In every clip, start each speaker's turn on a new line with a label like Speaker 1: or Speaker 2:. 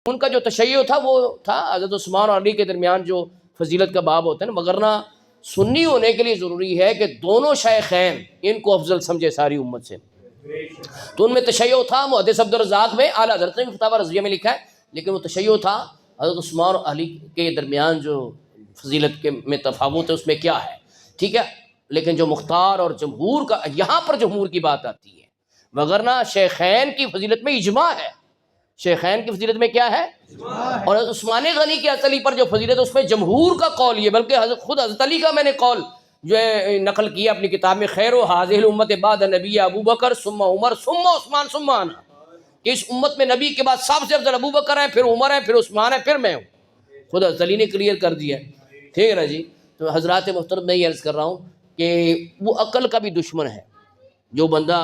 Speaker 1: ان کا جو تشیع تھا وہ تھا حضرت عثمان اور علی کے درمیان جو فضیلت کا باب ہوتا ہے نا، مگر نہ سنی ہونے کے لیے ضروری ہے کہ دونوں شیخین ان کو افضل سمجھے ساری امت سے، تو ان میں تشیع تھا۔ محدث عبدالرزاق میں اعلیٰ حضرت نے فتاوی رضویہ میں لکھا ہے، لیکن وہ تشیع تھا حضرت عثمان اور علی کے درمیان جو فضیلت کے میں تفاوت ہے اس میں کیا ہے، ٹھیک ہے۔ لیکن جو مختار اور جمہور کا، یہاں پر جمہور کی بات آتی ہے، وگرنہ شیخین کی فضیلت میں اجماع ہے، شیخین کی فضیلت میں کیا ہے، اور حضرت عثمان غنی کی علی پر جو فضیلت ہے اس میں جمہور کا قول یہ، بلکہ خود حضرت علی کا میں نے قول جو ہے نقل کیا اپنی کتاب میں، خیر و حاضر الامت بعد نبی ابو بکر ثم عمر ثم عثمان ثم انا، کہ اس امت میں نبی کے بعد سب سے افضل ابو بکر ہے، پھر عمر ہے، پھر عثمان ہے، پھر میں ہوں۔ خود حضرت علی نے کلیئر کر دیا، ٹھیک ہے نا جی۔ تو حضرات محترم میں یہ عرض کر رہا ہوں کہ وہ عقل کا بھی دشمن ہے جو بندہ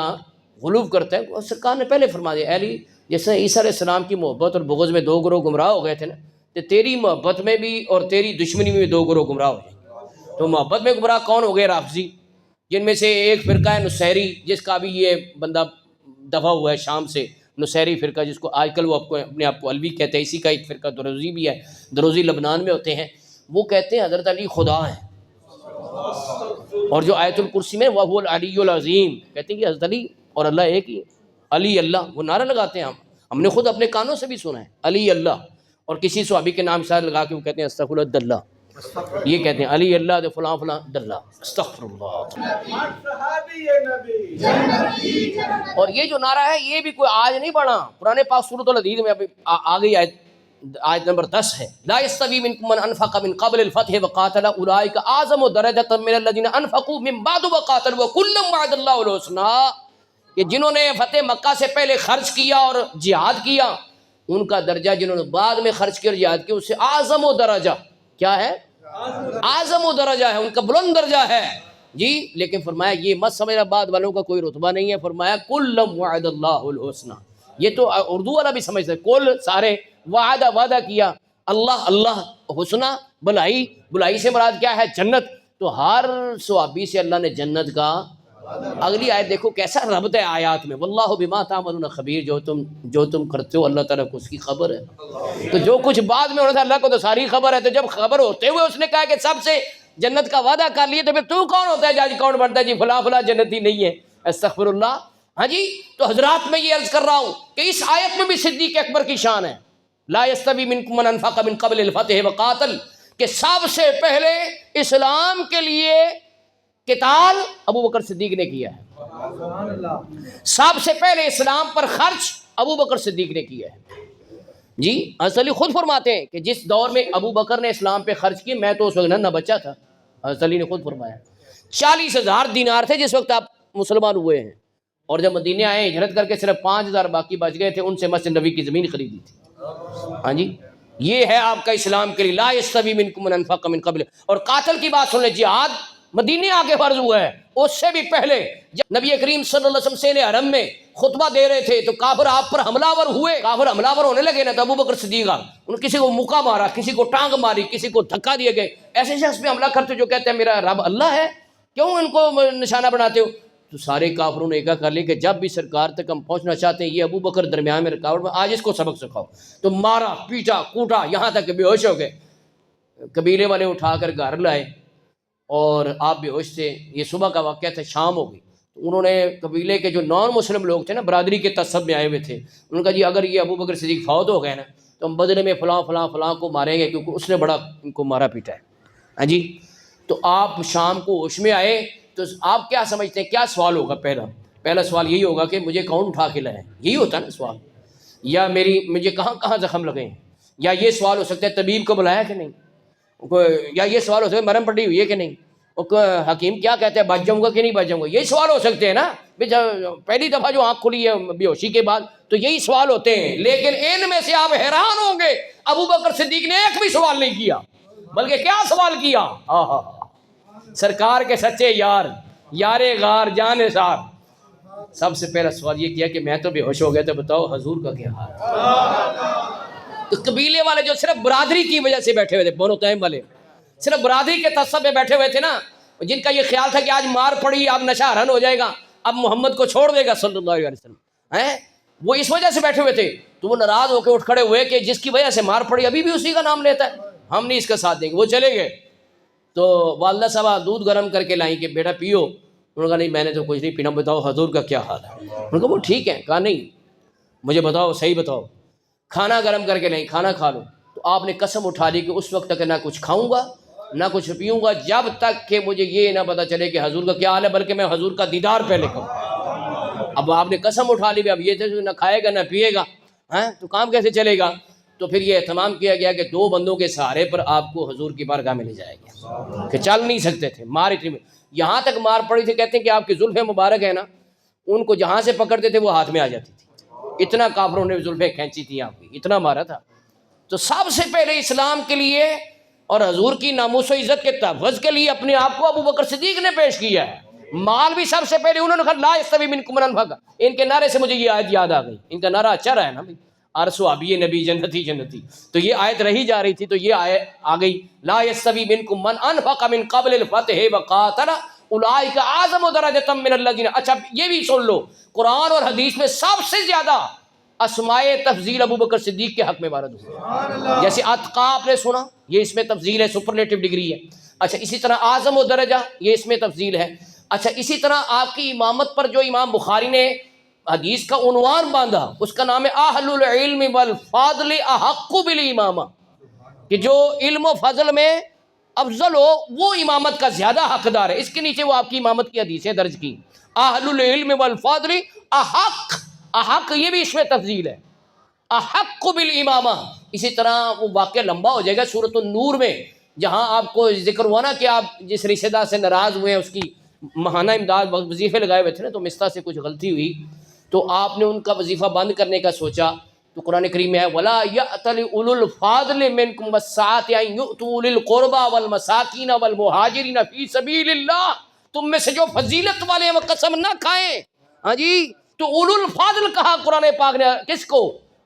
Speaker 1: غلو کرتا ہے۔ سرکار نے پہلے فرما دیا، علی جیسے عیسیٰ علیہ السلام کی محبت اور بغض میں دو گروہ گمراہ ہو گئے تھے نا، تو تیری محبت میں بھی اور تیری دشمنی میں بھی دو گروہ گمراہ ہو جائیں گے۔ تو محبت میں گمراہ کون ہو گئے؟ رافضی، جن میں سے ایک فرقہ ہے نصیری، جس کا بھی یہ بندہ دفع ہوا ہے شام سے، نصیری فرقہ، جس کو آج کل وہ اپنے آپ کو الوی کہتے ہیں۔ اسی کا ایک فرقہ دروزی بھی ہے، دروزی لبنان میں ہوتے ہیں، وہ کہتے ہیں حضرت علی خدا ہے، اور جو آیت الکرسی میں وہ العلی العظیم کہتے ہیں کہ حضرت علی اور اللہ ایک ہی ہے، علی اللہ، وہ نعرہ لگاتے ہیں، ہم نے خود اپنے کانوں سے بھی سنا ہے علی اللہ، اور کسی صحابی کے نام شاید لگا کے وہ کہتے ہیں استغفر اللہ دلہ، یہ کہتے ہیں علی اللہ دے فلاں فلاں دلہ، استغفر اللہ۔ اور یہ جو نعرہ ہے یہ بھی کوئی آج نہیں بنا، قرآن پاک سورۃ الحدید میں ابھی آ گئی آیت نمبر 10 ہے، لا یستوی منکم من انفق من قبل الفتح وقاتل اولئک اعظم درجۃ من الذین انفقوا من بعد وقاتلوا وکلا وعد اللہ الحسنی، کہ جنہوں نے فتح مکہ سے پہلے خرچ کیا اور جہاد کیا، ان کا درجہ جنہوں نے بعد میں خرچ کیا اور جہاد کیا اس سے اعظم و درجہ کیا ہے، اعظم و درجہ ہے، ان کا بلند درجہ ہے جی۔ لیکن فرمایا یہ مت سمجھنا بعد والوں کا کوئی رتبہ نہیں ہے، فرمایا کل وعد اللہ الحسنی، یہ تو اردو والا بھی سمجھتا ہے، کل سارے، وعدہ کیا اللہ، اللہ حسنہ بلائی، بلائی سے مراد کیا ہے، جنت، تو ہر صحابی سے اللہ نے جنت کا۔ اگلی آیت دیکھو کیسا ربط ہے آیات میں، واللہ بما تعملون خبیر، جو تم کرتے ہو اللہ تعالیٰ کو اس کی خبر ہے۔ تو جو کچھ بعد میں ہونا تھا اللہ کو تو ساری خبر ہے، تو جب خبر ہوتے ہوئے اس نے کہا کہ سب سے جنت کا وعدہ کر لیے، تو پھر تو کون ہوتا ہے جج کون بنتا ہے جی فلاں فلاں جنتی نہیں ہے، استغفر اللہ۔ ہاں جی، تو حضرات میں یہ عرض کر رہا ہوں کہ اس آیت میں بھی صدیق اکبر کی شان ہے، لا یستوی منکم من انفق من قبل الفتح وقاتل، کہ سب سے پہلے اسلام کے لیے قتال ابو بکر صدیق نے کیا ہے، سب سے پہلے اسلام پر خرچ ابو بکر صدیق نے کیا ہے جی۔ حضرت علی خود فرماتے ہیں کہ جس دور میں ابو بکر نے اسلام پہ خرچ کی، میں تو اس وقت نہ بچہ تھا، حضرت علی نے خود فرمایا 40,000 دینار تھے جس وقت آپ مسلمان ہوئے ہیں، اور جب مدینے آئے ہجرت کر کے صرف 5,000 باقی بچ گئے تھے، ان سے مسجد نبی کی زمین خریدی تھی۔ ہاں جی، یہ ہے آپ کا اسلام کے لیے، لا یستوی منکم من انفق من قبل۔ اور قاتل کی بات سن لیں، جہاد مدینے آ کے فرض ہوا ہے، اس سے بھی پہلے جب نبی کریم صلی اللہ علیہ وسلم سین حرم میں خطبہ دے رہے تھے تو کافر آپ پر حملہ ور ہوئے، کافر حملہ ور ہونے لگے نا، تو ابو بکر صدیق انہوں کسی کو مکہ مارا، کسی کو ٹانگ ماری، کسی کو دھکا دیے گئے، ایسے شخص پہ حملہ کرتے جو کہتے ہیں میرا رب اللہ ہے، کیوں ان کو نشانہ بناتے ہو؟ تو سارے کافروں نے ایکا کر لیا کہ جب بھی سرکار تک ہم پہنچنا چاہتے ہیں یہ ابو بکر درمیان میں رکاوٹ میں، آج اس کو سبق سکھاؤ۔ تو مارا پیٹا کوٹا یہاں تک کہ بے ہوش ہو گئے، قبیلے والے اٹھا کر گھر لائے اور آپ بے ہوش تھے۔ یہ صبح کا واقعہ تھا، شام ہو گئی، تو انہوں نے قبیلے کے جو نان مسلم لوگ تھے نا، برادری کے تصب میں آئے ہوئے تھے، انہوں نے کہا جی اگر یہ ابو بکر صدیق فوت ہو گئے نا تو ہم بدلے میں فلاں فلاں فلاں کو ماریں گے، کیونکہ اس نے بڑا ان کو مارا پیٹا ہے۔ ہاں جی، تو آپ شام کو ہوش میں آئے، تو آپ کیا سمجھتے ہیں کیا سوال ہوگا؟ پہلا سوال یہی ہوگا کہ مجھے کون اٹھا کے لائے، یہی ہوتا ہے نا سوال، یا مجھے کہاں کہاں زخم لگے ہیں، یا یہ سوال ہو سکتا ہے طبیب کو بلایا کہ نہیں، یا یہ سوال ہو سکتا ہے مرم پڑی ہوئی ہے کہ نہیں، حکیم کیا کہتے ہیں بچ جاؤں گا کہ نہیں بچ جاؤں گا، یہی سوال ہو سکتے ہیں نا، پہلی دفعہ جو آنکھ کھلی ہے بے ہوشی کے بعد، تو یہی سوال ہوتے ہیں۔ لیکن ان میں سے آپ حیران ہوں گے ابو بکر صدیق نے ایک بھی سوال نہیں کیا، بلکہ کیا سوال کیا، سرکار کے سچے یار، یار غار جان سار، سب سے پہلا سوال یہ کیا کہ میں تو بے ہوش ہو گیا، تو بتاؤ حضور کا کیا حال۔ تو قبیلے والے جو صرف برادری کی وجہ سے بیٹھے ہوئے تھے، بنو تیم والے صرف برادری کے تصب میں بیٹھے ہوئے تھے نا، جن کا یہ خیال تھا کہ آج مار پڑی، اب نشہ حرن ہو جائے گا، اب محمد کو چھوڑ دے گا صلی اللہ علیہ وسلم، وہ اس وجہ سے بیٹھے ہوئے تھے۔ تو وہ ناراض ہو کے اٹھ کھڑے ہوئے کہ جس کی وجہ سے مار پڑی ابھی بھی اسی کا نام لیتا ہے، ہم نہیں اس کا ساتھ دیں گے۔ وہ چلے گئے تو والدہ صاحب دودھ گرم کر کے لائیں کہ بیٹا پیو، انہوں نے کہا نہیں میں نے تو کچھ نہیں پینا، بتاؤ حضور کا کیا حال ہے؟ انہوں نے کہا وہ ٹھیک ہے، کہا نہیں مجھے بتاؤ صحیح بتاؤ۔ کھانا گرم کر کے لائیں، کھانا کھا لو۔ تو آپ نے قسم اٹھا لی کہ اس وقت تک نہ کچھ کھاؤں گا نہ کچھ پیوں گا جب تک کہ مجھے یہ نہ پتہ چلے کہ حضور کا کیا حال ہے، بلکہ میں حضور کا دیدار پہلے کروں۔ اب آپ نے قسم اٹھا لی، اب یہ نہ کھائے گا نہ پیے گا تو کام کیسے چلے گا؟ تو پھر یہ اہتمام کیا گیا کہ 2 بندوں کے سہارے پر آپ کو حضور کی بارگاہ میں لے جایا گیا کہ چل نہیں سکتے تھے، مار اتنی یہاں تک مار پڑی تھی، کہتے ہیں کہ آپ کی زلفیں مبارک ہے نا، ان کو جہاں سے پکڑتے تھے وہ ہاتھ میں آ جاتی تھی، اتنا کافروں نے زلفیں کھینچی تھی آپ کی، اتنا مارا تھا۔ تو سب سے پہلے اسلام کے لیے اور حضور کی ناموس و عزت کے تحفظ کے لیے اپنے آپ کو ابو بکر صدیق نے پیش کیا ہے۔ مال بھی سب سے پہلے انہوں نے کہا لا یستوی منکم من انفق۔ ان کے نعرے سے مجھے یہ آیت یاد آ گئی، ان کا نعرہ اچھا رہا ہے نا بھائی، ارسو ابی نبی جنتی جنتی، تو یہ آیت رہی جا رہی تھی تو یہ آیت آ گئی لا یستوی منکم من انفق من قبل الفتح وقاتل اولئک اعظم درجۃ من الذین۔ اچھا یہ بھی سن لو، قرآن اور حدیث میں سب سے زیادہ اسماء تفضیل ابو بکر صدیق کے حق میں وارد ہوئی، جیسے اتقا آپ نے سنا، یہ اس میں تفضیل ہے، سپرلیٹو ڈگری ہے۔ اچھا اسی طرح اعظم و درجہ یہ اس میں تفضیل ہے۔ اچھا اسی طرح آپ کی امامت پر جو امام بخاری نے حدیث کا عنوان باندھا اس کا نام ہے اہل العلم والفضل احق بالامامہ، کہ جو علم و فضل میں افضل ہو وہ امامت کا زیادہ حقدار ہے۔ اس کے نیچے وہ آپ کی امامت کی حدیثیں درج کی، اہل العلم والفضل احق، احق یہ بھی اس میں تفضیل ہے، احق بالامامہ۔ اسی طرح وہ واقعہ لمبا ہو جائے گا سورۃ النور میں، جہاں آپ کو ذکر ہوا نا کہ آپ جس رشتہ دار سے ناراض ہوئے ہیں اس کی ماہانہ امداد وظیفے لگائے ہوئے تھے نا، تو مستہ سے کچھ غلطی ہوئی تو آپ نے ان کا وظیفہ بند کرنے کا سوچا، تو قرآن کریم میں ہے وَلَا يَأْتَلِ أُولُو الْفَضْلِ مِنْكُمْ وَالسَّعَةِ أَنْ يُؤْتُوا أُولِي الْقُرْبَى وَالْمَسَاكِينَ وَالْمُهَاجِرِينَ فِي سَبِيلِ اللَّهِ، تم میں سے جو فضیلت والے ہیں وہ قسم نہ کھائیں۔ ہاں جی، تو اولو الفضل کہا قرآن پاک نے کس کو؟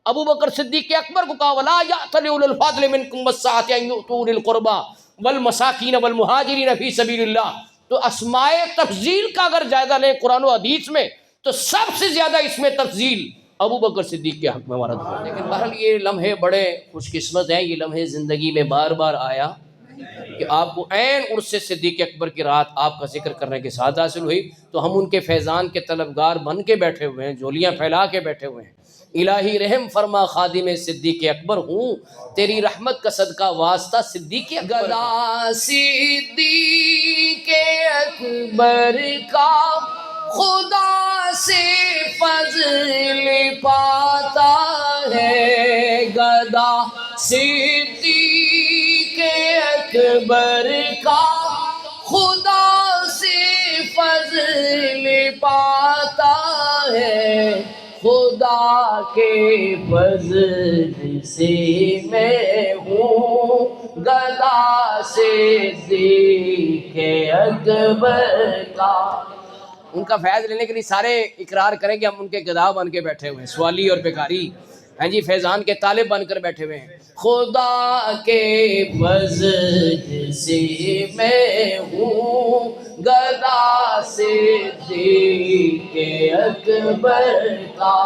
Speaker 1: ابو بکر صدیق اکبر کو کہا وَلَا يَأْتَلِ أُولُو الْفَضْلِ مِنْكُمْ وَالسَّعَةِ أَنْ يُؤْتُوا أُولِي الْقُرْبَى وَالْمَسَاكِينَ وَالْمُهَاجِرِينَ فِي سَبِيلِ اللَّهِ۔ تو اسماء تفضیل کا اگر جائزہ لیں قرآن و حدیث میں تو سب سے زیادہ اس میں تفضیل ابو بکر صدیق کے حق میں وارد ہوا۔ لیکن بہرحال یہ لمحے بڑے خوش قسمت ہیں، یہ لمحے زندگی میں بار بار آیا کہ آپ کو عین عرس صدیق اکبر کی رات آپ کا ذکر کرنے کے ساتھ حاصل ہوئی، تو ہم ان کے فیضان کے طلبگار بن کے بیٹھے ہوئے ہیں، جھولیاں پھیلا کے بیٹھے ہوئے ہیں۔ الہی رحم فرما خادم صدیق اکبر ہوں، تیری رحمت کا صدقہ واسطہ صدیق اکبر گدا صدیق اکبر کا خدا سے فضل پاتا ہے، گدا صدیق اکبر کا خدا سے فضل پاتا ہے، خدا کے فضل سے میں ہوں گدا صدیق اکبر کا۔ ان کا فیض لینے کے لیے سارے اقرار کریں کہ ہم ان کے گدا بن کے بیٹھے ہوئے ہیں، سوالی اور بیکاری، ہیں جی فیضان کے طالب بن کر بیٹھے ہوئے ہیں۔ خدا کے فضل سے میں ہوں گدا صدیق اکبر کا،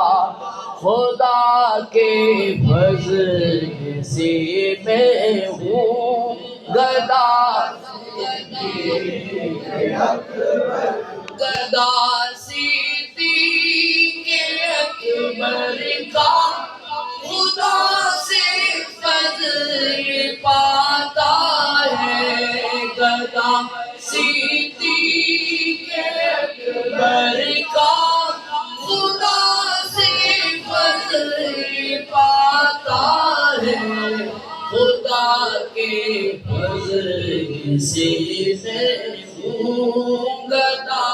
Speaker 1: خدا کے فضل سے میں ہوں گدا گدا صدیق اکبر کا خدا سے فضل پاتا ہے، گدا صدیق اکبر کا خدا سے فضل پاتا ہے، خدا کے فضل سے میں ہوں گدا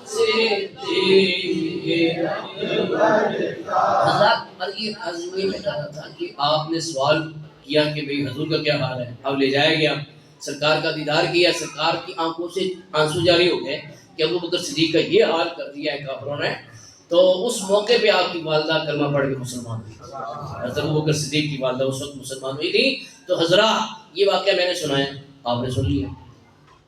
Speaker 1: صدیق اکبر کا۔ حضرات یہ عزمی میں کہا تھا کہ آپ نے سوال کیا کہ بھئی حضور کا کیا حال ہے، اب لے جایا گیا، سرکار کا دیدار کیا، سرکار کی آنکھوں سے آنسو جاری ہو گئے کہ ابو بکر صدیق کا یہ حال کر دیا ہے کافروں نے۔ تو اس موقع پہ آپ کی والدہ کلمہ پڑھ کے مسلمان ہوئی، حضرت ابو بکر صدیق کی والدہ اس وقت مسلمان ہوئی تھی۔ تو حضرات یہ واقعہ میں نے سنایا، آپ نے سن لیا،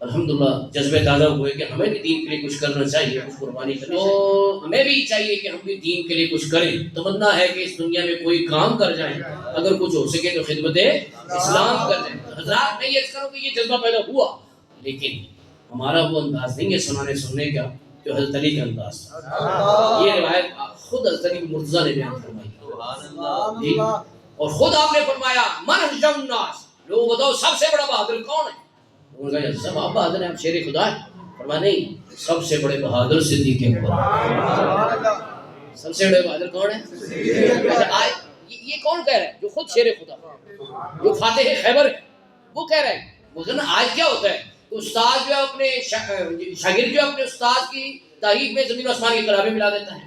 Speaker 1: الحمدللہ جذبے تازہ ہوئے کہ ہمیں بھی دین کے لیے کچھ کرنا چاہیے، کچھ قربانی کرنا چاہیے، تو ہمیں بھی چاہیے کہ ہم بھی دین کے لیے کچھ کریں۔ تمنا ہے کہ اس دنیا میں کوئی کام کر جائیں، اگر کچھ ہو سکے تو خدمت اسلام کر جائیں۔ حضرات میں یہ کروں کہ یہ جذبہ پیدا ہوا، لیکن ہمارا وہ انداز نہیں ہے سنانے سننے کا جو حضرت علی کا انداز تھا۔ یہ روایت خود حضرت علی مرتضیٰ نے بیان فرمائی، اور خود آپ نے فرمایا من اشجع الناس، لوگ بتاؤ سب سے بڑا بہادر کون ہے؟ انہوں نے کہا سب آپ بہادر ہیں، آپ شیر خدا ہیں۔ فرمایا نہیں، سب سے بڑے بہادر صدیق اکبر۔ سب سے بڑے بہادر کون ہیں؟ یہ کون کہہ رہا ہے؟ جو خود شیر خدا، جو فاتح خیبر ہے، وہ کہہ رہے ہیں۔ مثلاً آج کیا ہوتا ہے، استاد جو اپنے شاگرد جو اپنے استاد کی تعریف میں زمین و آسمان کی کتابیں ملا دیتا ہے،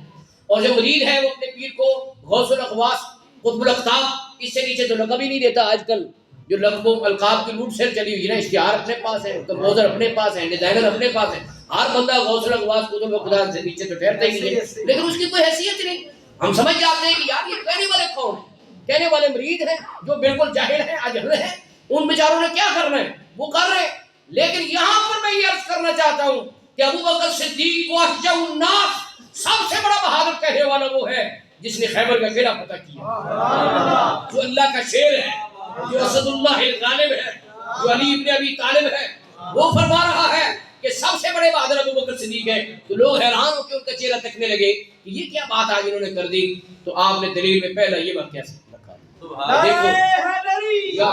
Speaker 1: اور جو مرید ہے وہ اپنے پیر کو غوث الاغواث قطب الاقطاب اس سے نیچے تو لقب ہی نہیں دیتا۔ آج کل جو لقب و القاب کی لوٹ سیر چلی ہوئی ہے نا، اشتہار اپنے پاس ہے، کمپوزر اپنے پاس ہے، ڈیزائنر اپنے پاس ہے، ہر بندہ غوث الاغواث قطب الاقطاب سے نیچے تو ٹھہرتا ہی نہیں ہے، لیکن اس کی کوئی حیثیت نہیں۔ ہم سمجھ جاتے ہیں کہ یار یہ کہنے والے کون ہیں؟ کہنے والے مرید ہیں جو بالکل جاہل ہیں، اجہل ہیں، ان بیچاروں نے کیا کرنا ہے وہ کر رہے ہیں۔ لیکن یہاں پر میں یہ عرض کرنا چاہتا ہوں کہ ابوبکر صدیق کو اشجع الناس، سب سے بڑا بہادر کہنے والا وہ ہے جس نے خیبر کا قلعہ فتح کیا، جو اللہ کا شیر ہے، جو اسد اللہ الغالب ہے، جو علی ابن ابی طالب ہے۔ وہ فرما رہا ہے کہ سب سے بڑے بہادر ابوبکر صدیق ہے، تو لوگ حیران ہو کے ان کا چہرہ تکنے لگے کہ یہ کیا بات آج انہوں نے کر دی۔ تو آپ نے دلیل میں پہلا یہ واقعہ رکھا، دیکھو یا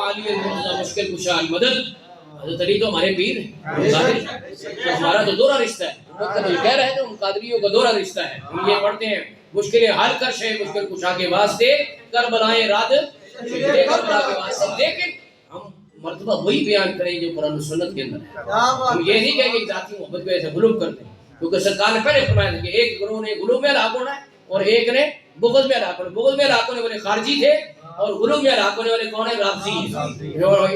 Speaker 1: علی المرتضیٰ مشکل کشا المدد، حضرت علی تو ہمارے پیر ہیں، تو ہمارا تو دوہرا رشتہ ہے۔ وہ کہہ رہے ہیں ان قادریوں کا دوہرا رشتہ ہے، ہم یہ پڑھتے ہیں مشکلیں حل کر شے مشکل کشا کے واسطے، کربلائیں رد کربلا کے واسطے۔ لیکن ہم مرتبہ وہی بیان کریں جو قرآن و سنت کے اندر ہے، ہم یہ نہیں کہیں کہ ذاتی محبت کو ایسے غلوب کرتے ہیں، کیونکہ سرکار نے پہلے فرمایا تھا کہ ایک گروہ نے غلوب میں ہلاک ہونا ہے اور ایک نے بغض میں ہلاک ہونا۔ بغض میں ہلاک ہونے والے خارجی تھے اور غلوب میں ہلاک ہونے والے کون ہیں؟ رافضی ہیں۔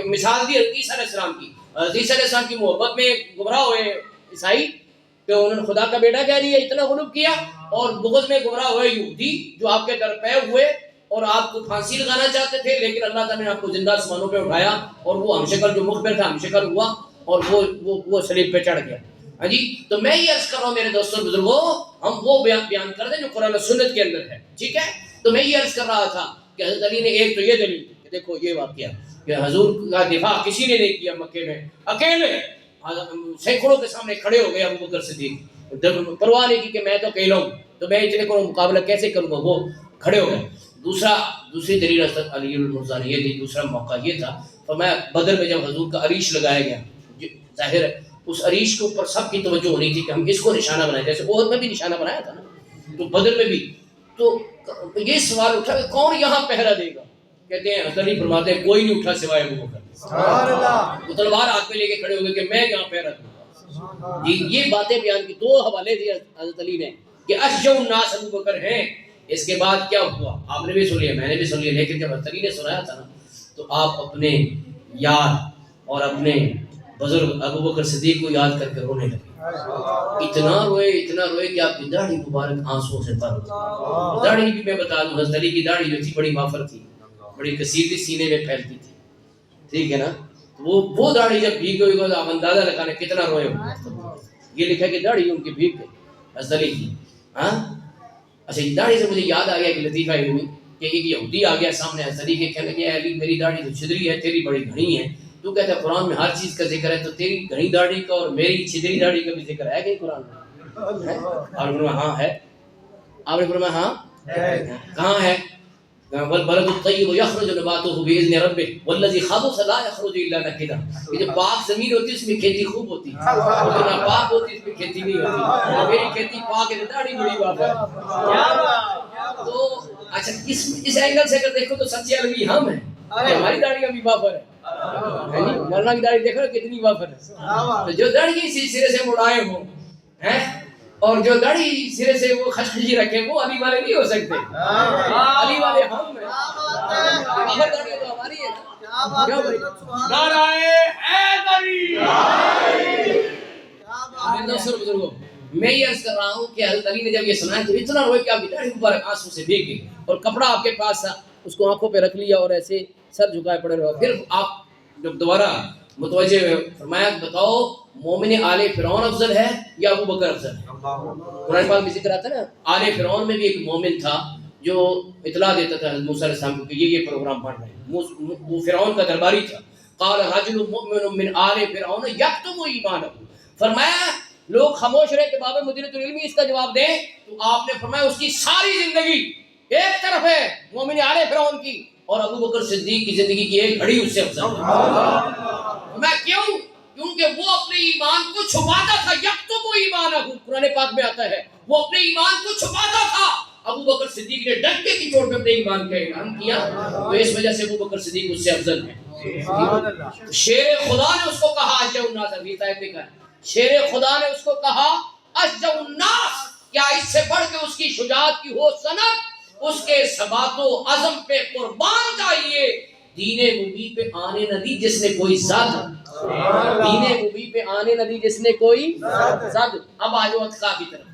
Speaker 1: مثال دی عیسیٰ علیہ السلام کی، عیسیٰ علیہ السلام کی محبت میں گمراہ ہوئے عیسائی کہ انہوں نے خدا کا بیٹا کہہ دیا، اتنا غلوب کیا، اور بغض میں گمراہ ہوئے یہودی جو آپ کے در پہ ہوئے اور آپ کو پھانسی لگانا چاہتے تھے، لیکن اللہ تعالیٰ نے آپ کو زندہ آسمانوں پہ اٹھایا اور وہ ہم شکل جو مخبر تھا ہم شکل ہوا اور وہ صلیب پہ چڑھ گیا۔ ہاں جی، تو میں یہ عرض کر رہا ہوں میرے دوستوں بزرگوں، ہم وہ بیان کر دیں جو قرآن و سنت کے اندر ہے، ٹھیک ہے؟ تو میں یہ عرض کر رہا تھا کہ حضرت علی نے ایک تو یہ دلیل کہ دیکھو یہ واقعہ کہ حضور کا دفاع کسی نے نہیں کیا مکے میں، اکیلے سینکڑوں کے سامنے کھڑے ہو گئے ابوبکر صدیق، پرواہ نہیں کی کہ میں تو اکیلا ہوں تو میں اتنے کو مقابلہ کیسے کروں گا، وہ کھڑے ہو گئے۔ دوسری دلیل حضرت علی المرتضیٰ نے یہ دی، دوسرا موقع یہ تھا فرمایا بدر میں جب حضور کا عریش لگایا گیا، ظاہر ہے اس عریش کے اوپر سب کی توجہ ہونی تھی کہ ہم اس کو نشانہ بنائیں، جیسے احد میں بھی نشانہ بنایا تھا نا، تو بدر میں بھی تو یہ سوال اٹھا کہ کون یہاں پہرا دے گا؟ کہتے ہیں حضرت علی فرماتے ہیں کوئی نہیں اٹھا سوائے ابوبکر۔ وہ تلوار ہاتھ میں لے کے کھڑے ہو گئے کہ میں یہاں پہرا دوں گا۔ جی یہ باتیں بیان کی، دو حوالے دیے حضرت علی نے کہ اشجع الناس ابوبکر ہیں۔ اس کے بعد کیا ہوا آپ نے بھی سن لیا، میں نے بھی سن لیا، لیکن جب حضرت علی نے سنایا تھا نا تو آپ اپنے یار اور اپنے بزرگ ابوبکر صدیق کو یاد کر کے رونے لگے، اتنا روئے کہ آپ کی داڑھی مبارک آنسوں سے تر ہو۔ داڑھی بھی میں بتا دوں، حضرت علی کی داڑھی جو تھی بڑی وافر تھی، بڑی کثیر تھی، سینے میں پھیلتی تھی، ٹھیک ہے نا؟ وہ داڑھی جب بھیگ گئی تو آپ اندازہ لگانے کتنا روئے ہو۔ یہ لکھا کہ داڑھی ان کی بھیگ گئی حضرت علی کی۔ ہاں اچھا، داڑھی سے مجھے یاد آ گیا کہ لطیفہ علمی کہ ایک یہودی آ گیا سامنے حضرت علی کے، کہنے لگا علی میری داڑھی تو چھدری ہے، تیری بڑی گھنی ہے، تو کہتا ہے قرآن میں ہر چیز کا ذکر ہے، تو تیری گھنی داڑھی کا اور میری چھدری داڑھی کا بھی ذکر ہے کہ قرآن میں؟ آپ نے فرمایا ہاں ہے۔ آپ نے فرمایا ہاں کہاں ہے؟ والبلد الطیب یخرج نباتہ باذن ربہ والذی خبث لا یخرج الا نکدا۔ یہ جو پاک زمین ہوتی ہے اس میں کھیتی خوب ہوتی ہے، اور جو ناپاک ہوتی ہے اس میں کھیتی نہیں ہوتی۔ میری کھیتی پاک ہے، داڑھی بڑی وافر ہے۔ تو اچھا اس اینگل سے اگر دیکھو تو سچے علوی ہم ہیں، ہماری داڑھی ابھی وافر ہے۔ مولانا کی داڑھی دیکھو کتنی وافر ہے، تو جو داڑھی اسی سرے سے مڑائے ہوں اور جو داڑھی سرے سے وہ خشخشی رکھے وہ علی والے نہیں ہو سکتے، علی والے ہم ہیں۔ وافر داڑھی تو ہماری ہے نا، کیا بھائی؟ نعرہ حیدری! میرے دوستوں بزرگوں، میں یہ عرض کر رہا ہوں کہ حضرت علی نے جب یہ سنا تو اتنا روئے کہ آپ کی داڑھی مبارک آنسو سے بھیگ گئی اور کپڑا آپ کے پاس تھا، اس کو آنکھوں پہ رکھ لیا اور ایسے سر جھکائے پڑے رہے. پھر آپ جب دوبارہ متوجہ ہوئے فرمایا بتاؤ مومن آل فرعون افضل ہے یا ابو بکر افضل ہے؟ قرآن پاک میں ذکر آتا ہے نا آل فرعون میں بھی ایک مومن تھا جو اطلاع دیتا تھا حضرت موسیٰ علیہ السلام کو کہ یہ پروگرام بن رہے ہیں. وہ فرعون کا درباری تھا. قال رجل مؤمن من آل فرعون یکتم ایمانہ، فرمایا لوگ خاموش رہے کہ بابا مدینۃ العلمی اس کا جواب دیں تو آپ نے فرمایا اس کی ساری زندگی ایک طرف ہے مومن آل فرعون کی اور ابو بکر صدیق کی زندگی کی ایک گھڑی اس سے افضل ہے. میں کیوں؟ کیونکہ وہ اپنے ایمان کو چھپاتا تھا. یکتم ایمانہ، قرآن پاک میں آتا ہے وہ اپنے ایمان کو چھپاتا تھا. ابو بکر صدیق نے ڈنکے کی چوٹ پہ اپنے ایمان کا اعلان کیا تو اس وجہ سے ابو بکر صدیق اس سے افضل ہے. شیر خدا نے اس کو کہا اشجع الناس، ابھی طائب نے کہا شیر خدا نے اس کو کہا اشجع الناس، کیا اس سے بڑھ کے اس کی شجاعت کی ہو سند؟ اس کے ثبات و عزم پہ قربان چاہیے. دین مبین پہ آنے نہ دی جس نے کوئی زد، دین مبین پہ آنے نہ دی جس نے کوئی زد. اب آجو اتقا کی طرف.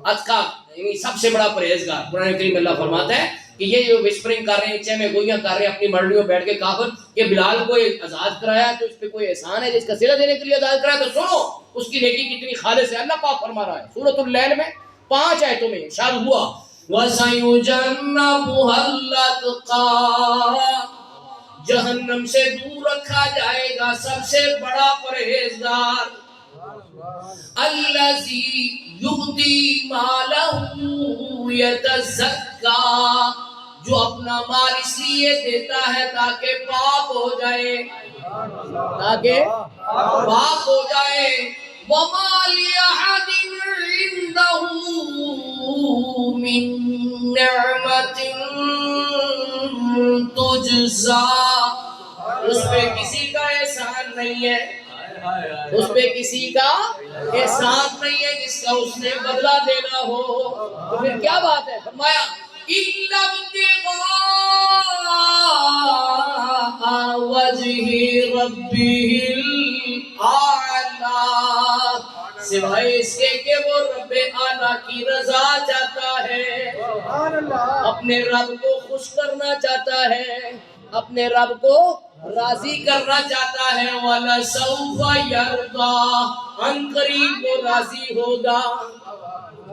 Speaker 1: اتقا یعنی سب سے بڑا پرہیزگار. قرآن کریم اللہ فرماتا ہے کہ یہ جو وسپرنگ کر رہے ہیں چہ میں گوئیاں کر رہے ہیں اپنی مرڑیوں بیٹھ کے کافر کہ بلال کو آزاد کرایا تو اس پہ کوئی احسان ہے جس کا صلہ دینے کے لیے آزاد کرایا تو سنو اس کی نیکی کتنی خالص ہے. اللہ پاک فرما رہا ہے سورۃ اللیل میں 5 آیتوں میں ارشاد ہوا وَسَيُجَنَّبُهَا الْأَتْقَى، جہنم سے دور رکھا جائے گا سب سے بڑا پرہیزگار. الَّذِي يُؤْتِي مَالَهُ يَتَزَكَّى، جو اپنا مال اس لیے دیتا ہے تاکہ پاک ہو جائے، تاکہ پاک ہو جائے. وَمَا لِأَحَدٍ عِندَهُ مِن نِعْمَةٍ تُجْزَى، اس پہ کسی کا احسان نہیں ہے، اس پہ کسی کا احسان نہیں ہے جس کا اس نے بدلہ دینا ہو. تو پھر کیا بات ہے؟ فرمایا إِلَّا ابْتِغَاءَ وَجْهِ رَبِّهِ الْأَعْلَى، سوائے اس کے کہ وہ رب اعلیٰ کی رضا چاہتا ہے، اپنے رب کو خوش کرنا چاہتا ہے، اپنے رب کو راضی کرنا چاہتا ہے. وَلَسَوْفَ يَرْضَىٰ، ان قریب وہ راضی ہوگا.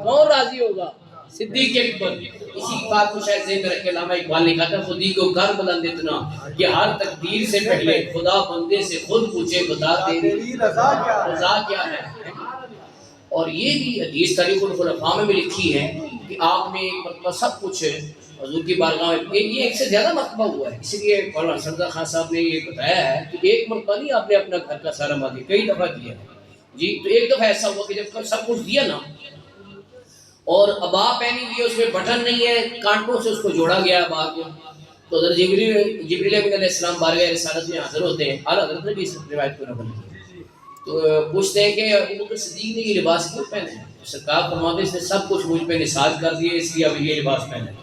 Speaker 1: کون راضی ہوگا؟ صدیق اکبر. اسی بات کو شاید ذہن میں رکھ کے علامہ اقبال نے کہا تھا خودی کو کر بلند اتنا کہ ہر تقدیر سے پہلے خدا بندے سے خود پوچھے بتا تیری رضا کیا ہے. اور یہ بھی حدیث تاریخ الخلفاء میں بھی لکھی ہے کہ آپ نے ایک مرتبہ سب کچھ حضور کی بارگاہ میں، یہ ایک سے زیادہ مرتبہ ہوا ہے، اس لیے مولانا سردار خان صاحب نے یہ بتایا ہے کہ ایک مرتبہ نہیں آپ نے اپنا گھر کا سارا مال کئی دفعہ دیا جی. تو ایک دفعہ ایسا ہوا کہ جب سب کچھ دیا نا اور ابا پہنی ہوئی اس میں بٹن نہیں ہے، کانٹوں سے اس کو جوڑا گیا ابا کو، تو حضرت جبریل امین علیہ السلام بارگاہ رسالت میں حاضر ہوتے ہیں. اعلیٰ حضرت نے بھی اس روایت کو نقل کی تو پوچھتے ہیں کہ ابو بکر صدیق نے یہ لباس کیوں پہنے ہیں؟ سرکار فرماتے ہیں اس نے سب کچھ مجھ پہ نثار کر دیا اس لیے اب یہ لباس پہنے ہیں.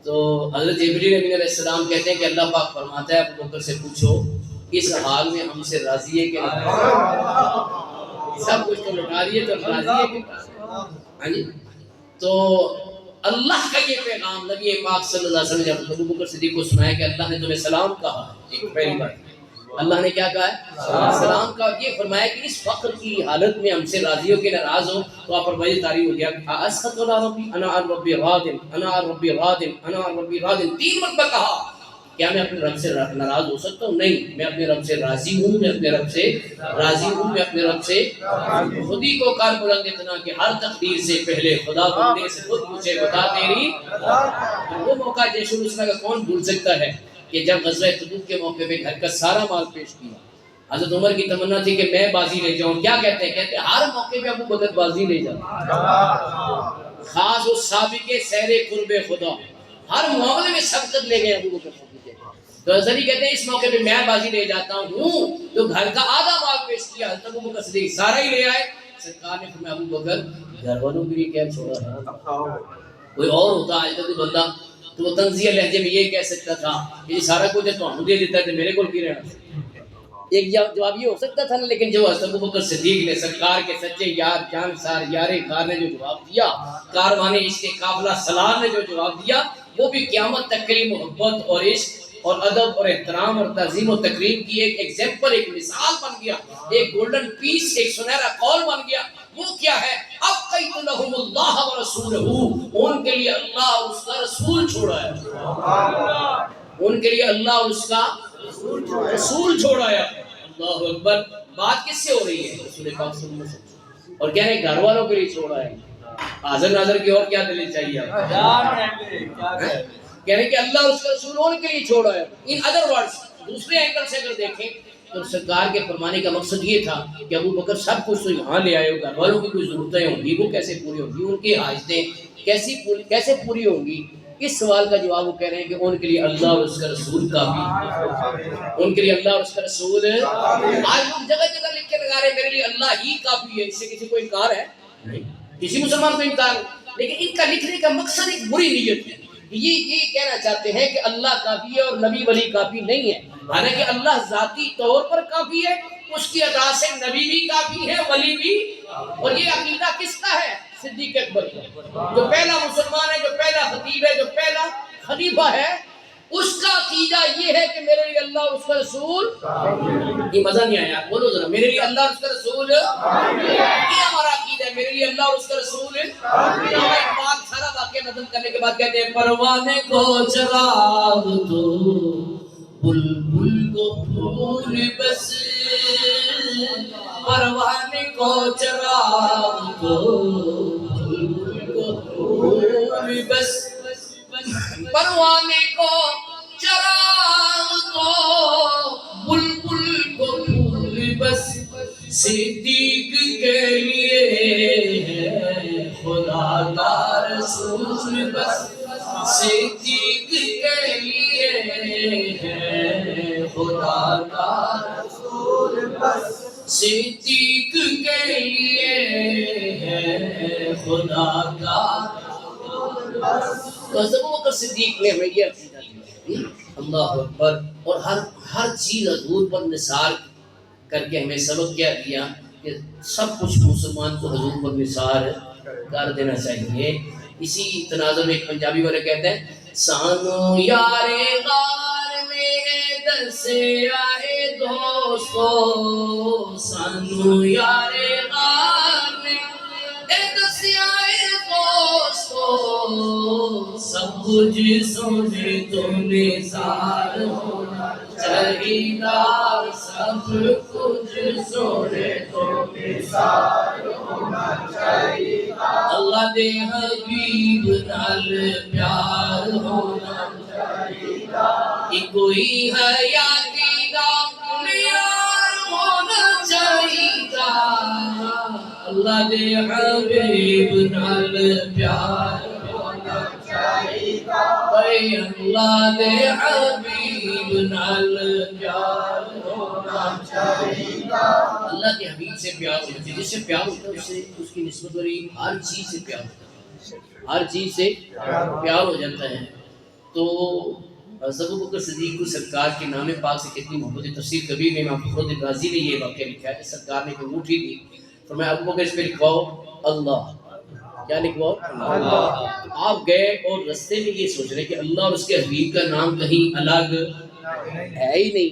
Speaker 1: تو حضرت جبریل امین علیہ السلام کہتے ہیں کہ اللہ پاک فرماتا ہے ابو بکر سے پوچھو اس حال میں ہم سے راضی ہے کہ نہیں؟ سب کچھ تو لٹا دیے تو راضی ہے کہ ہاں جی. تو اللہ کا یہ پیغام نبی پاک صلی اللہ علیہ وسلم جب ابو بکر صدیق کو سنایا کہ اللہ نے تمہیں سلام کہا، ایک پہلی بات اللہ نے کیا کہا ہے سلام کا. یہ فرمایا کہ اس فقر کی حالت میں ہم سے راضی ہو کہ ناراض ہو تو آپ پر وجہ طاری ہو گیا اسخط ولا ربی انا عن ربی راض انا عن ربی راض انا عن ربی راض. 3 مرتبہ کہا کیا میں اپنے رب سے ناراض ہو سکتا ہوں؟ نہیں، میں اپنے رب سے راضی ہوں، میں اپنے رب سے راضی ہوں، میں اپنے رب سے خود ہی کو کار بلند اتنا کہ ہر تقدیر سے پہلے خدا بندے سے خود پوچھے بتا تیری. وہ موقع جیش الاسرا کا کون بھول سکتا ہے کہ جب غزوہ تبوک کے موقع پہ گھر کا سارا مال پیش کیا. حضرت عمر کی تمنا تھی کہ میں بازی لے جاؤں. کیا کہتے ہیں؟ کہتے ہیں ہر موقع پہ ابو بکر بازی لے جاتا، خاص اس سابق سیر قرب خدا ہر معاملے میں سبقت لے گئے ابو بکر. تو حضرت کہتے ہیں اس موقع پہ میں بازی لے جاتا ہوں تو گھر کا آدھا مال پیش کیا. حضرت ابو بکر صدیق سارا ہی لے آئے. سرکار نے فرمایا ابو بکر گھر والوں کے لیے کیا چھوڑا ہے؟ کوئی اور ہوتا آج تک کوئی بندہ تو وہ تنزیہ لہجے میں یہ کہہ سکتا تھا یہ سارا کچھ تو ہم دے دیتا ہے میرے کو کی رہنا. ایک جواب یہ ہو سکتا تھا نا، لیکن جو حضرت ابوبکر صدیق نے سرکار کے سچے یار جان سار یار غار نے جو جواب دیا، کاروان عشق قافلہ سلام نے جو جواب دیا، وہ بھی قیامت تک کے لیے محبت اور عشق اور ادب اور احترام اور تعظیم و تکریم کی ایک ایگزامپل، ایک مثال بن گیا، ایک گولڈن پیس، ایک سنہرا قول بن گیا۔ وہ کیا ہے؟ ابقیت لہم اللہ ورسولہ، ان کے لیے اللہ اور اس کا رسول چھوڑا ہے، ان کے لیے اللہ اور اس کا رسول چھوڑا ہے۔ اللہ اکبر۔ بات کس سے ہو رہی ہے؟ رسول پاک صلی اللہ علیہ وسلم، اور کہہ رہے ہیں گھر والوں کے لیے چھوڑا ہے۔ حاضر ناظر کی اور کیا دلیل چاہیے آپ؟ کہہ رہے ہیں کہ اللہ اور اس کا رسول ان کے لیے چھوڑا ہے۔ ان ادر ورڈز دوسرے اینگل سے اگر دیکھیں تو سرکار کے فرمانے کا مقصد یہ تھا کہ ابو بکر سب کچھ تو یہاں لے آئے ہو، گھر والوں کی کوئی ضرورتیں ہوں گی وہ کیسے پوری ہوں گی، ان کی حاجتیں کیسے پوری ہوں گی؟ اس سوال کا جواب وہ کہہ رہے ہیں کہ ان کے لیے اللہ اور اس کا رسول کافی ہے، ان کے لیے اللہ اور اس کا رسول ہے۔ آج لوگ جگہ جگہ لکھ کے لگا رہے ہیں میرے لیے اللہ ہی کافی ہے، اس سے کسی کو انکار ہے نہیں، کسی مسلمان کو انکار نہیں، لیکن ان کا لکھنے کا مقصد ایک بری نیت ہے، یہ کہنا چاہتے ہیں کہ اللہ کافی ہے اور نبی ولی کافی نہیں ہے، حالانکہ اللہ ذاتی طور پر کافی ہے، اس کی عطا سے نبی بھی کافی ہے، ولی بھی۔ اور یہ عقیدہ کس کا ہے؟ صدیق اکبر کا، جو پہلا مسلمان ہے، جو پہلا خطیب ہے، جو پہلا خلیفہ ہے، اس کا عقیدہ یہ ہے کہ میرے لیے اللہ اور اس کا رسول، یہ مزہ نہیں آیا، بولو ذرا، میرے لیے اللہ اور اس کا رسول، یہ ہمارا عقیدہ ہے، میرے لیے اللہ اور اس کا رسول۔ اقبال سارا واقعہ نظم کرنے کے بعد کہتے ہیں پروانے کو چراغ تو بلبل کو پھول بس، پروانے کو چراغ تو بلبل کو پھول بس، پروانے کو چراغ تو بلبل کو پھول بس، صدیق کے لیے ہے خدا کا رسول بس، صدیق کے لیے ہے خدا کا رسول بس، صدیق کے لیے ہے خدا کا رسول بس۔ تو حضرت ابوبکر صدیق نے ہمیں یہ عقیدہ دیا، اللہ اکبر، اور ہر چیز حضور پر نثار کر کے ہمیں سبق کیا دیا کہ سب کچھ مسلمان کو حضور پر نثار کر دینا چاہیے۔ اسی تناظر میں ایک پنجابی والے کہتے ہیں سانو یارے غار میں دسے آئے دوستو، سانو یارے غار میں دسے آئے دوستو، سب کچھ سونے تو نثار ہونا چاہیے، سب کچھ سونے تو نثار ہونا چاہیے، اللہ دے حبیب نال پیار ہونا چاہیے، کوئی حیاتی دا معیار ہونا چاہیے، اللہ دے حبیب نال پیار ہونا چاہیے، اللہ دے حبیب نال پیار ہونا چاہیے، اللہ کے حبیب سے پیار ہونا چاہیے، جس سے پیار ہوتا ہے اس سے اس کی نسبت والی ہر چیز سے پیار ہوتا ہے، ہر چیز سے پیار ہو جاتا ہے۔ تو حضرت ابوبکر صدیق کو سرکار کے نام پاک سے کتنی محبت ہے۔ تفسیر کبیر میں امام فخر الدین رازی نے یہ واقعہ لکھا ہے کہ سرکار نے کوئی انگوٹھی دی، فرمایا ابوبکر اس پہ لکھواؤ اللہ، کیا لکھواؤ اللہ۔ آپ گئے اور رستے میں یہ سوچ رہے کہ اللہ اور اس کے حبیب کا نام کہیں الگ ہے ہی نہیں،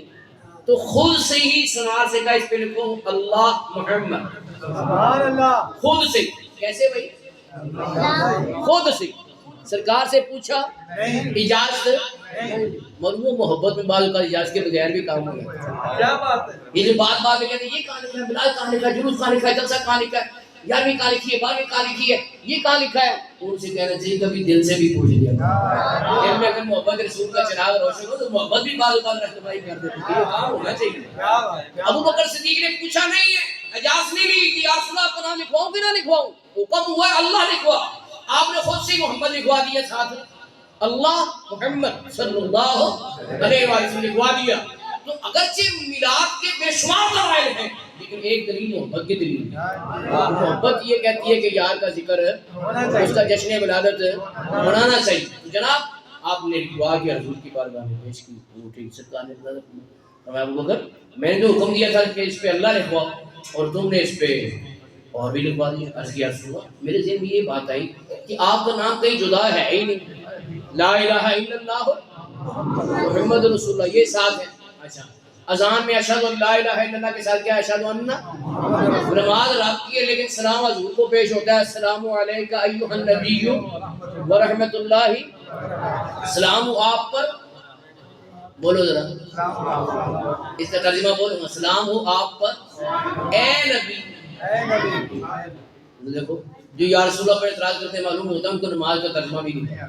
Speaker 1: تو خود سے ہی سنار سے کہا اس پہ لکھو اللہ محمد، سبحان اللہ، خود سے۔ کیسے بھائی؟ خود سے سرکار سے پوچھا، اجازت مرمو محبت میں بعض اوقات اجازت کے بغیر بھی کام ہو گیا۔ کیا بات ہے؟ یہ جو بات میں کہتے ہیں یہ کہاں لکھا ہے، بلال کہاں لکھا ہے، جلوس کہاں لکھا ہے، جلسہ کہاں لکھا ہے، 11ویں کہاں لکھی ہے، 12ویں کہاں لکھی ہے، یہ کہاں لکھا ہے، ان سے کہنا چاہیے کبھی دل سے بھی پوچھ لیا، دل میں اگر محبت رسول کا چراغ روشن ہو تو محبت بھی بعض اوقات رہنمائی کر دیتی ہے، یہ کام ہونا چاہیے۔ ابوبکر صدیق نے پوچھا نہیں ہے، اجازت نہیں لی کہ یا رسول اللہ کا نام لکھواؤں کہ نہ لکھواؤں، حکم ہوا ہے اللہ لکھوا، آپ نے خود سے محمد لکھوا دیا، ساتھ اللہ محمد صلی اللہ علیہ وسلم لکھوا دیا۔ تو اگرچہ میلاد کے بے شمار دلائل ہیں لیکن ایک دلیل محبت کی دلیل ہے، محبت یہ کہتی ہے کہ یار کا ذکر اس کا جشن ولادت منانا چاہیے۔ تو جناب آپ نے لکھوا کے حضور کی بارگاہ میں پیش کی، وہ ٹھیک سرکار نے ابو بکر میں نے جو حکم دیا تھا کہ اس پہ اللہ لکھوا اور تم نے اس پہ اور بھی لکھوا دیا. عرض کیا رسول اللہ میرے ذہن میں یہ بات آئی کہ آپ کا نام کہیں جدا ہے ہی نہیں, لا الہ الا اللہ محمد رسول اللہ یہ ساتھ ہے. اچھا اذان میں اشہد ان لا الہ الا اللہ کے ساتھ کیا اشہد ان, نماز رات کی ہے لیکن سلام حضور کو پیش ہوتا ہے السلام علیکہ ایھا النبی ورحمۃ اللہ, سلام آپ پر, بولو ذرا اس کا ترجمہ بولو, سلام ہو آپ پر اے نبی. دیکھو جو یا رسول اللہ پر اعتراض کرتے ہیں معلوم ہوتا ہے ان کو نماز کا ترجمہ بھی نہیں ہے.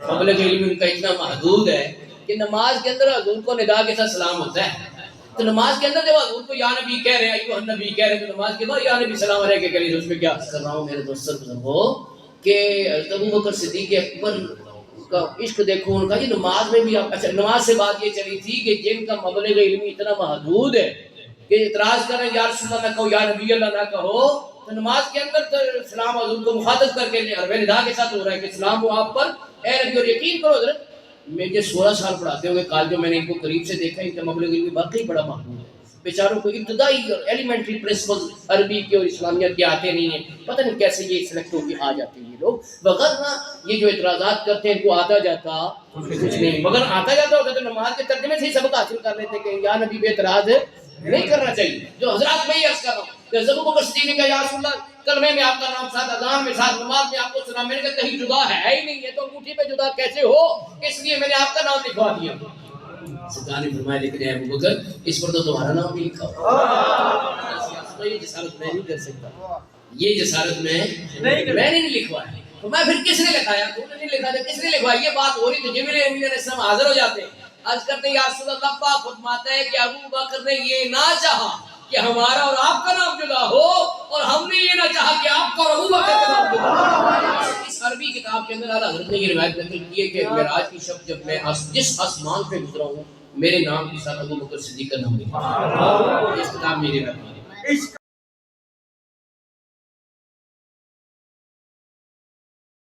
Speaker 1: مبلغ علم ان کا اتنا محدود ہے کہ نماز کے اندر حضور کو ندا کے ساتھ سلام ہوتا ہے. تو نماز کے اندر جب حضور کو یا نبی کہہ رہے ہیں ایھا النبی کہہ رہے ہیں تو نماز کے بعد یا نبی سلام علیکہ کہہ لیجیے. اس میں کیا کر رہا ہوں میرے دوست بزرگو کہ حضرت ابو بکر صدیق اکبر کا عشق دیکھو ان کا جی نماز میں بھی. اچھا نماز سے بات یہ چلی تھی کہ جن کا مبلغ علمی اتنا محدود ہے کہ اعتراض کریں یا رسول اللہ نہ کہو یا نبی اللہ نہ کہو, تو نماز کے اندر تو سلام حضور کو مخاطب کر کے حرف ندا کے ساتھ ہو رہا ہے کہ سلام ہو آپ پر اے نبی. اور یقین کرو حضرت مجھے 16 سال پڑھاتے ہوئے کالجوں میں نے ان کو قریب سے دیکھا, ان کا مبلغ علمی واقعی بڑا محدود ہے. بیچاروں کو ابتدائی اور ایلیمنٹری پرنسپل عربی کے اور اسلامیت کے آتے نہیں ہیں, پتہ نہیں کیسے یہ سلیکٹ ہو کے آ جاتے ہیں یہ لوگ. وغیرہ یہ جو اعتراضات کرتے ہیں ان کو آتا جاتا کچھ نہیں, مگر آتا جاتا ہوتا تو نماز کے ترجمے سے ہی سبق حاصل کر لیتے کہ یا نبی پہ اعتراض نہیں کرنا چاہیے. جو حضرات میں یہ عرض کر رہا ہوں کہ ابو بکر صدیق نے کہا یا رسول اللہ کلمے میں آپ کا نام ساتھ, اذان میں ساتھ, نماز میں آپ کو سلام, میں نے کہا کہیں جدا ہے ہی نہیں ہے تو انگوٹھی پہ جدا کیسے ہو, اس لیے میں نے آپ کا نام لکھوا دیا. سرکار نے فرمایا لیکن اے ابو بکر اس پر تو تمہارا نام بھی لکھا ہو. یہ جسارت میں نہیں کر سکتا, یہ جسارت میں نہیں لکھوایا. تو میں پھر کس نے لکھایا, تو نے نہیں لکھا تھا, کس نے لکھوایا. یہ بات ہو رہی تو جبریل امین علیہ السلام حاضر ہو جاتے ہیں, عرض کرتے ہیں یا رسول اللہ پاک فرماتا ہے کہ ابو بکر نے یہ نہ چاہا کہ ہمارا اور آپ کا نام جدا ہو, اور ہم نے یہ نہ چاہا کہ آپ کا اور ابو بکر کا نام جدا ہو. اس عربی کتاب کے اندر اعلیٰ حضرت نے یہ روایت نقل کی ہے کہ معراج کی شب جب میں جس آسمان پہ گزرا ہوں میرے نام کے ساتھ ابو بکر صدیق کا نام لکھا. اس کتاب میرے رب